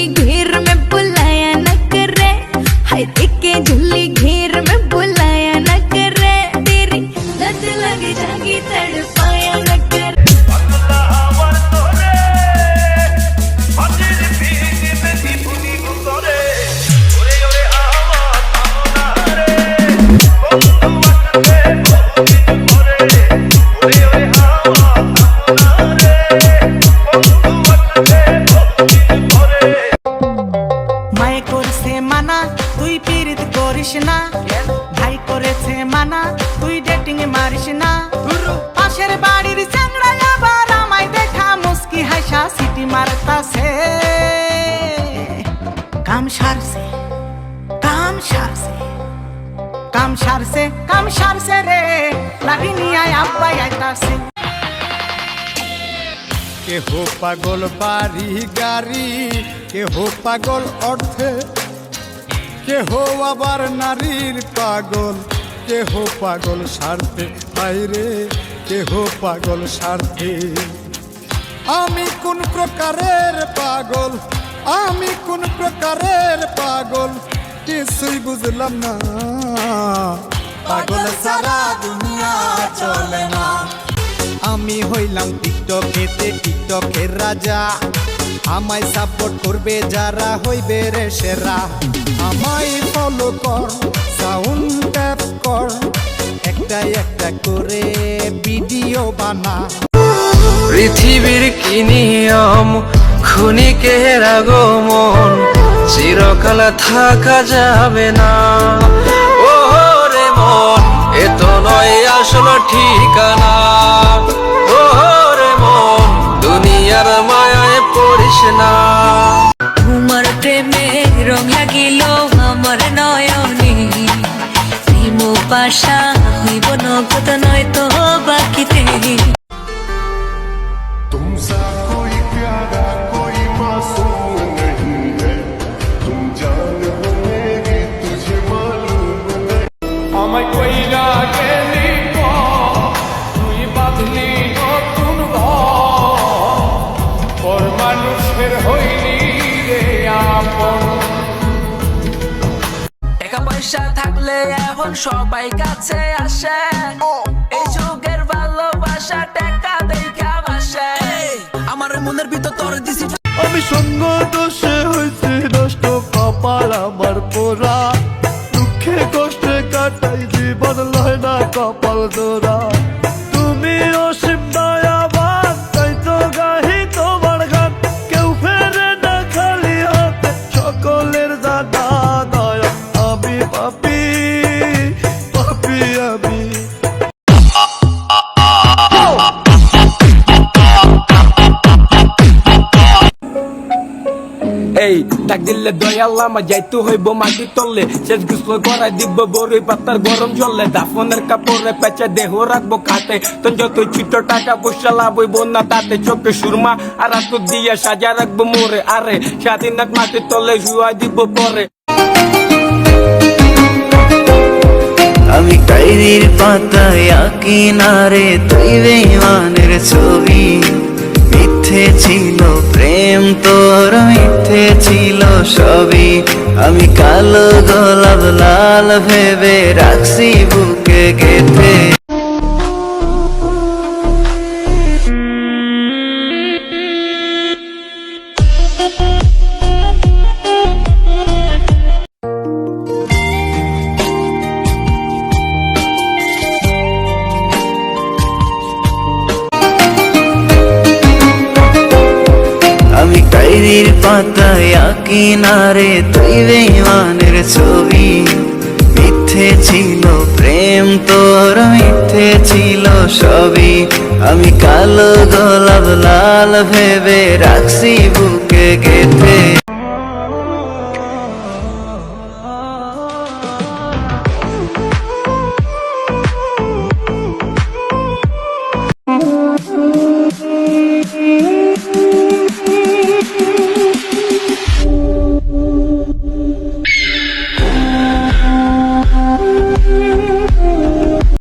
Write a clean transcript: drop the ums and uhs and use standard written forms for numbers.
झुल्ली घेर में बुलाया न करे, हाय देखे झुल्ली घेर में बुलाया न करे, तेरी लत लग जाएगी तड़पाया न करे। তুই পিরিত করিস না, ভাই করেছে মানা তুই ডেটিং মারিস না। পাশের বাড়ির চ্যাংড়া আবার আমায় দেখা মুস্কি হাসা সিটি মারতাছে। কাম সারছে কাম সারছে কাম সারছে কাম সারছে রে, লাগিনি আয় আব্বাই আইতাছে। কেহ পাগল বাড়ি গাড়ি, কেহ পাগল অর্থে, কেহ আবার নারীর পাগল, কেহ পাগল স্বার্থে, বাইরে কেহ পাগল স্বার্থে। আমি কোন প্রকারের পাগল, আমি কোন প্রকারের পাগল, কিছুই বুঝলাম না। পাগল সারা দুনিয়া চলে না। আমি হইলাম টিকটকেতে টিকটকের রাজা, আমায় সাপোর্ট করবে যারা হইবে রে সেরা। আমায় ফলো কর, সাউন্ড ট্যাপ কর, একটা একটা করে ভিডিও বানা। পৃথিবীর কি নিয়ম, ক্ষণিকের আগমন, চিরকাল থাকা যাবে না। ও রে মন, এ তো নয় আসল ঠিকানা। ও রে মন, দুনিয়ার মায়ায় পড়িস না। তোমার প্রেমে রং লাগিল আমার নয়নে, প্রেম পাশা হইব নগদ নয় তো বাকিতে। तुमसा कोई प्यारा कोई मासूम नहीं है, तुम जान हो मेरी तुझे मालूम नहीं। আমায় কইরা গেলি তুই বাঁধলি নতুন পর মানুষের হইলি রে আপন। টাকা পয়সা থাকলে এখন সবাই কাছে আসে, এই যুগের ভালোবাসা টাকা দেখা বাসে। আমার মনের ভিতর তোর দিছি আমি সঙ্গ দোষে হয়েছে নষ্ট, কপাল আমার পোড়া, দুঃখে কষ্টে কাটাই জীবন, লয় না কপাল দোরা। তুমি অসীম দয়াবান, তাই তো গাহি তোমার গান, কেউ ফেরে না খালি হাতে, সকলের জানা দয়া। আমি পাপি পাপি আমি। এই ডাক দিলে দয়াল্লা মা যাইতে হইব মাটি তললে, শেষ গুসল করাই দিব বড়ই পাতার গরম জলে। দাফনের কাপড়ে পেঁচে দেহ রাখবো খাতে, তোর যত ছোট টাকা পয়সা লাভ হইব না তাতে। চোখে সুরমা আর হাত দিয়ে সাজা রাখবো মোরে, আরে স্বাধীনাথ মাটির তলে শুয়াই দিব পরে। আমি ডায়েরির পাতায় আঁকি না রে তুই বেঈমানের ছবি, মিথ্যে ছিল প্রেম তোর, মিথ্যে ছিল সবই। আমি কালো গোলাপ লাল ভেবে রাখছি বুকে গেঁথে। আমি ডায়েরির পাতায় আঁকি না রে তুই বেঈমানের ছবি, মিথ্যে ছিল প্রেম তোর, মিথ্যে ছিল সবই। আমি কালো গোলাপ লাল ভেবে রাখছি বুকে গেঁথে।